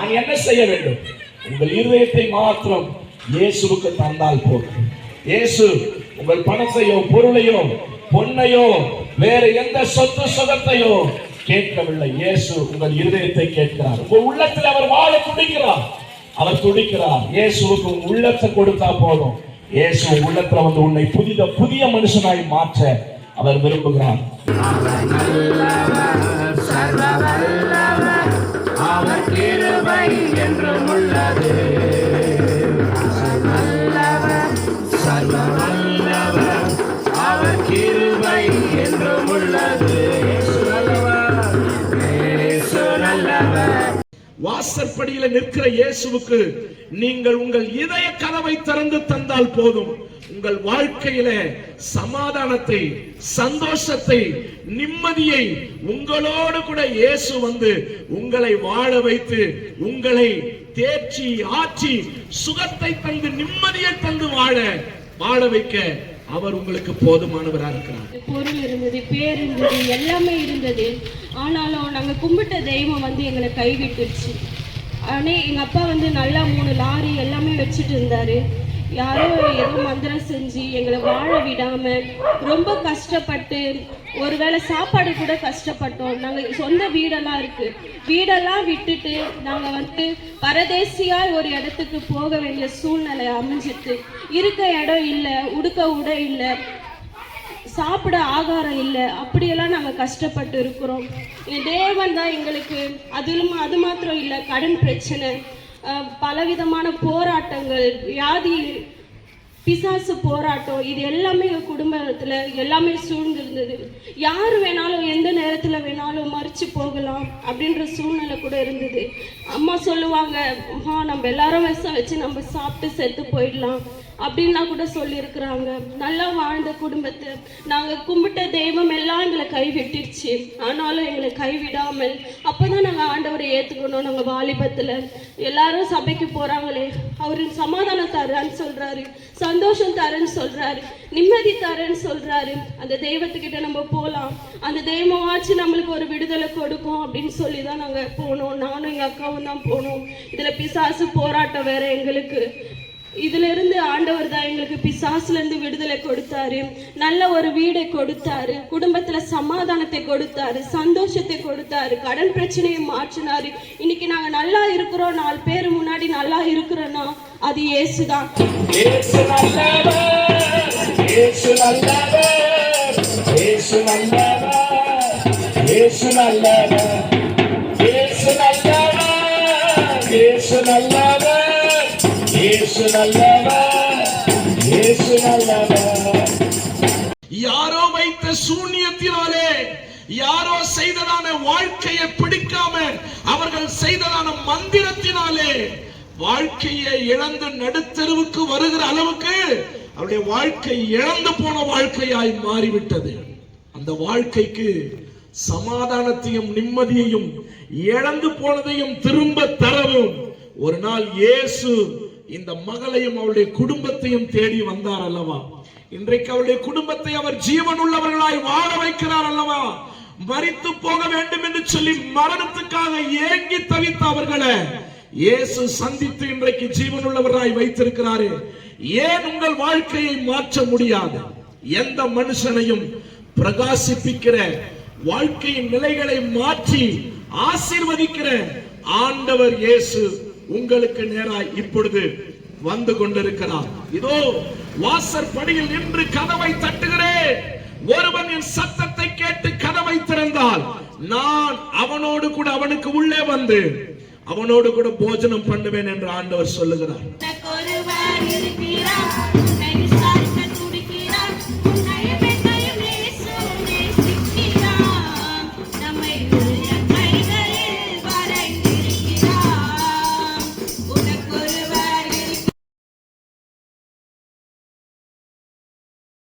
நீ என்ன செய்ய வேண்டும்? உங்கள் இருதயத்தை மாத்திரம் இயேசுவுக்கு தந்தால் போதும். இயேசு உங்கள் பணத்தையோ பொருளையோ பொன்னையோ வேற எந்த சொத்து சுகத்தையோ கேட்கவில்லை. இயேசு உங்கள் இருதயத்தை கேட்கிறார். உங்கள் உள்ளத்தில் அவர் வாழ துடிக்கிறார். அவர் துடிக்கிறார். இயேசுவுக்கு உங்க உள்ளத்தை கொடுத்தா போதும். இயேசு உள்ளத்துல வந்து உன்னை புதிய மனுஷனாய் மாற்ற அவர் விரும்புகிறார். அவர் கிருபை என்றும் உள்ளது. சர்வ வல்லவர் அவர் கிருபை என்றும் உள்ளது. வாசற்படியில நிற்கிற இயேசுவுக்கு நீங்கள் உங்கள் இதய கதவை திறந்து தந்தால் போதும். உங்கள் வாழ்க்கையில சமாதானத்தை, சந்தோஷத்தை, நிம்மதியை உங்களோடு கூட இயேசு வந்து உங்களை வாழ வைத்து உங்களை தேற்றி ஆற்றி சுகத்தை தந்து நிம்மதியை தந்து வாழ வைக்க அவர் உங்களுக்கு போதுமானவராக இருக்கிறார். பொருள் இருந்தது, பேர் இருந்தது, எல்லாமே இருந்தது. ஆனாலும் நாங்க கும்பிட்ட தெய்வம் வந்து எங்களை கைவிட்டுருச்சு. ஆனால் எங்க அப்பா வந்து நல்லா 3 லாரி எல்லாமே வச்சுட்டு இருந்தாரு. யாரோ ஏதோ மந்திரம் செஞ்சு எங்களை வாழ விடாம ரொம்ப கஷ்டப்பட்டு, ஒருவேளை சாப்பாடு கூட கஷ்டப்பட்டோம். நாங்கள் சொந்த வீடெல்லாம் இருக்கு, வீடெல்லாம் விட்டுட்டு நாங்கள் வந்து பரதேசியா ஒரு இடத்துக்கு போக வேண்டிய சூழ்நிலை அமைஞ்சிட்டு, இருக்க இடம் இல்லை, உடுக்க உடை இல்லை, சாப்பிட ஆகாரம் இல்லை, அப்படியெல்லாம் நாங்கள் கஷ்டப்பட்டு இருக்கிறோம். தேவன் தான் எங்களுக்கு அது மாத்திரம் இல்லை, கடன் பிரச்சனை, பலவிதமான போராட்டங்கள், வியாதி, பிசாசு போராட்டம், இது எல்லாமே எங்கள் குடும்பத்தில் எல்லாமே சூழ்ந்திருந்தது. யார் வேணாலும் எந்த நேரத்தில் வேணாலும் மறித்து போகலாம் அப்படின்ற சூழ்நிலை கூட இருந்தது. அம்மா சொல்லுவாங்க, அம்மா நம்ம எல்லாரும் விஷம் வச்சு நம்ம சாப்பிட்டு செத்து போயிடலாம் அப்படின்னா கூட சொல்லியிருக்கிறாங்க. நல்லா வாழ்ந்த குடும்பத்தை நாங்கள் கும்பிட்ட தெய்வம் எல்லாம் எங்களை கைவிட்டுருச்சு. ஆனாலும் எங்களை கைவிடாமல் அப்போதான் நாங்கள் ஆண்டவரை ஏற்றுக்கணும். நாங்கள் வாலிபத்தில் எல்லாரும் சபைக்கு போகிறாங்களே, அவர் சமாதானம் தரேன்னு சொல்கிறாரு, சந்தோஷம் தரேன்னு சொல்கிறாரு, நிம்மதி தரேன்னு சொல்கிறாரு. அந்த தெய்வத்துக்கிட்ட நம்ம போகலாம், அந்த தெய்வமாச்சு நம்மளுக்கு ஒரு விடுதலை கொடுக்கும் அப்படின்னு சொல்லி தான் நாங்கள் போனோம். நானும் எங்கள் அக்காவும் தான் போனோம். இதில் பிசாசு போராட்டம் வேற எங்களுக்கு. இதுல இருந்து ஆண்டவர் தான் எங்களுக்கு பிசாசுல இருந்து விடுதலை கொடுத்தாரு, நல்ல ஒரு வீடை கொடுத்தாரு, குடும்பத்துல சமாதானத்தை கொடுத்தாரு, சந்தோஷத்தை கொடுத்தாரு, கடன் பிரச்சனையை மாற்றினாரு. இன்னைக்கு நாங்க நல்லா இருக்கிறோம், 4 பேர் முன்னாடி நல்லா இருக்கிறோம்னா அது இயேசுதான். யாரோ வைத்த சூன்யத்தினாலே, யாரோ செய்ததான வாழ்க்கையை பிடிக்காம அவர்கள் செய்ததான மந்திரத்தினாலே வாழ்க்கையை இழந்து நடுத்தெருவுக்கு வருகிற அளவுக்கு அவருடைய வாழ்க்கை இழந்து போன வாழ்க்கையாய் மாறிவிட்டது. அந்த வாழ்க்கைக்கு சமாதானத்தையும் நிம்மதியையும் இழந்து போனதையும் திரும்ப தரவும் ஒரு நாள் இயேசு இந்த மகளையும் அவளுடைய குடும்பத்தையும் தேடி வந்தார் அல்லவா? இன்றைக்கு அவளுடைய குடும்பத்தை அவர் ஜீவன் உள்ளவர்களாய் வாழ வைக்கிறார் அல்லவா? மரித்து போக வேண்டும் என்று சொல்லி மரணத்துக்காக ஏங்கி தவித்த அவர்களை இயேசு சந்தித்து இன்றைக்கு ஜீவன் உள்ளவராய் வைத்திருக்கிறாரே. ஏன் உங்கள் வாழ்க்கையை மாற்ற முடியாது? எந்த மனுஷனையும் பிரகாசிப்பிக்கிற, வாழ்க்கையின் நிலைகளை மாற்றி ஆசீர்வதிக்கிற ஆண்டவர் இயேசு உங்களுக்கு நேராய் இப்பொழுது வந்து கொண்டிருக்கிறார். இதோ வாசற்படியில் நின்று கதவை தட்டுகிறேன். ஒருவன் என் சத்தத்தை கேட்டு கதவை திறந்தால் நான் அவனோடு கூட அவனுக்கு உள்ளே வந்து அவனோடு கூட போஜனம் பண்ணுவேன் என்று ஆண்டவர் சொல்லுகிறார்.